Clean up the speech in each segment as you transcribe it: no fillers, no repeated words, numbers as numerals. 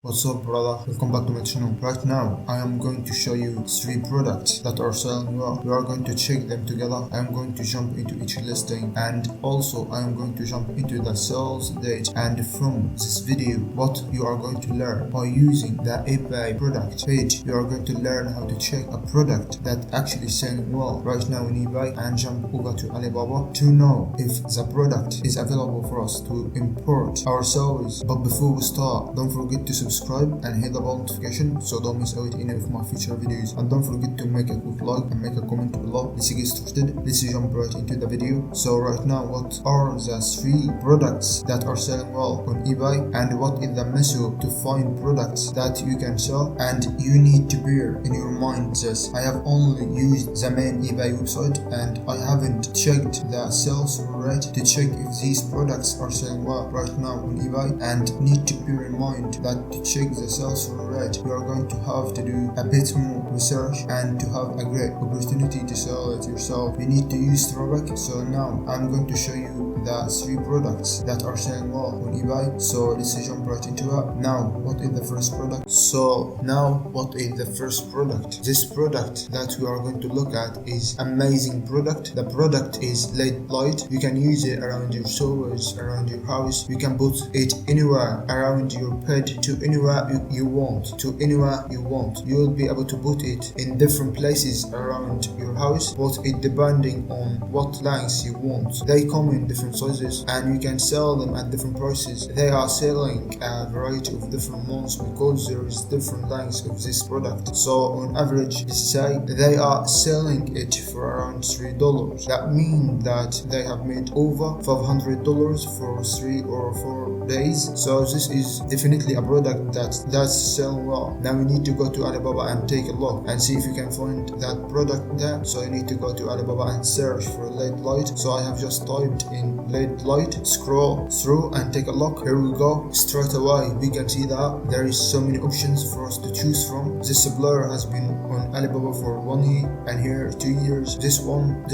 What's up, brother? Welcome back to my channel. Right now, I am going to show you 3 products that are selling well. We are going to check them together. I am going to jump into each listing, and also I am going to jump into the sales date. And from this video, what you are going to learn by using the eBay product page, you are going to learn how to check a product that actually selling well right now in eBay, and jump over to Alibaba to know if the product is available for us to import ourselves. But before we start, don't forget to subscribe and hit the bell notification so don't miss out any of my future videos, and don't forget to make a quick like and make a comment below. Let's get started. Let's jump right into the video. So right now, what are the 3 products that are selling well on eBay, and what is the method to find products that you can sell? And you need to bear in your mind this: I have only used the main eBay website and I haven't checked the sales rate to check if these products are selling well right now on eBay. And need to bear in mind that to check the sales rate, you are going to have to do a bit more research, and to have a great opportunity to sell it yourself, you need to use Dropshipping. So now I'm going to show you the 3 products that are selling well on eBay. So let's jump right into it. Now, what is the first product? This product that we are going to look at is amazing product. The product is LED light. You can use it around your stores, around your house. You can put it anywhere around your bed, to anywhere you want. You will be able to put it in different places around your house, but it depending on what lengths you want. They come in different sizes and you can sell them at different prices. They are selling a variety of different ones because there is different lengths of this product. So on average, let's say they are selling it for around $3. That means that they have made over $500 for 3 or 4 days. So this is definitely a product that's selling well. Now we need to go to Alibaba and take a look and see if you can find that product there. So you need to go to Alibaba and search for LED light. So I have just typed in LED light, scroll through and take a look. Here we go. Straight away we can see that there is so many options for us to choose from. This supplier has been on Alibaba for 1 year, and here 2 years. This one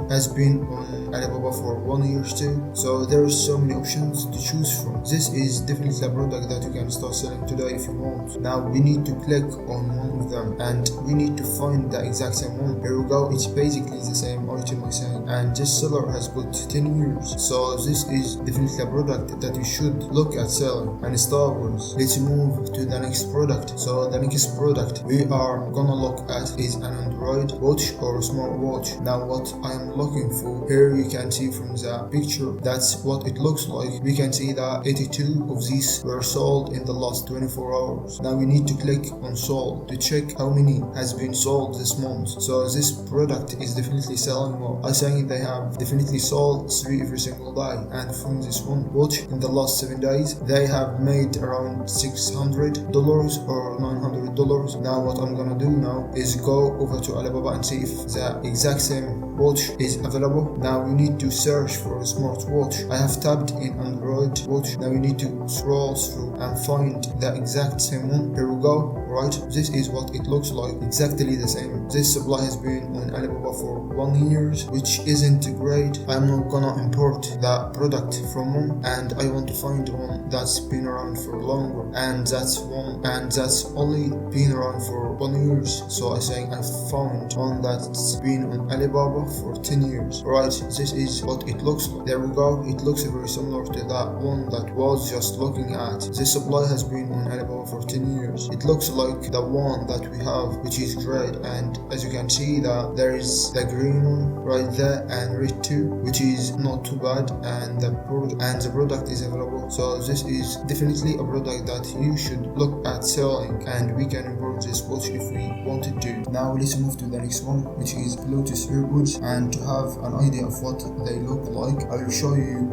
has been on Alibaba for 1 year too. So there is so many options to choose from. This is definitely a product that you can start selling today if you want. Now we need to click on one of them and we need to find the exact same one. Here we go. It's basically the same item I saying, and this seller has got 10 years. So this is definitely a product that you should look at selling and start with. Let's move to the next product. So the next product we are gonna look at is an Android watch or smartwatch. Now what I am looking for, here you can see from the picture, that's what it looks like. We can see that 82 of these were sold in the last 24 hours. Now we need to click on sold to check how many has been sold this month. So this product is definitely selling well. I think they have definitely sold 3 every single day, and from this one watch in the last 7 days they have made around $600 or $900. Now what I'm gonna do now is go over to Alibaba and see if the exact same watch is available. Now we need to search for a smartwatch. I have tapped in Android watch. Now we need to scroll through and find the exact same one. Here we go. Right, this is what it looks like, exactly the same. This supply has been on Alibaba for 1 year, which isn't great. I'm not gonna import that product from one, and I want to find one that's been around for longer, and that's only been around for 1 year. So I think I found one that's been on Alibaba for 10 years. Right, this is what it looks like. There we go. It looks very similar to that one that was just looking at. This supply has been on Alibaba for 10 years. It looks like the one that we have, which is great, and as you can see that there is the green one right there and red too, which is not too bad, and the product is available. So this is definitely a product that you should look at selling, and we can import this watch if we wanted to. Now let's move to the next one, which is Bluetooth earbuds, and to have an idea of what they look like, I will show you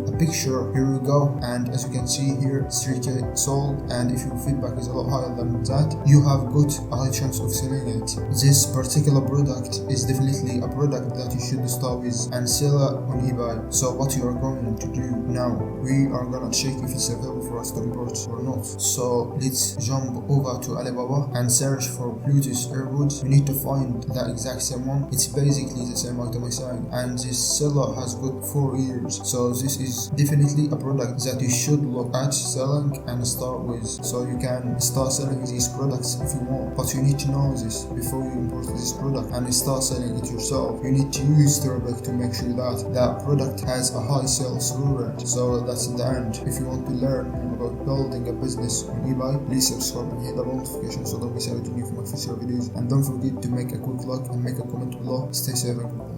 a picture. Here we go, and as you can see here, 3K sold, and if your feedback is a lot higher than that, you have got a high chance of selling it. This particular product is definitely a product that you should start with and sell it on eBay. So what you are going to do now, we are gonna check if it's available for us to import or not. So let's jump over to Alibaba and search for Bluetooth earbuds. We need to find the exact same one. It's based basically the same item I saying, and this seller has got 4 years. So this is definitely a product that you should look at selling and start with. So you can start selling these products if you want, but you need to know this before you import this product and start selling it yourself. You need to use Dropshipping to make sure that that product has a high sales through rate. So that's in the end. If you want to learn more about building a business on eBay, please subscribe and hit the bell notification so don't miss out on new from my future videos. And don't forget to make a quick like and make a comment below. Stay safe and goodbye.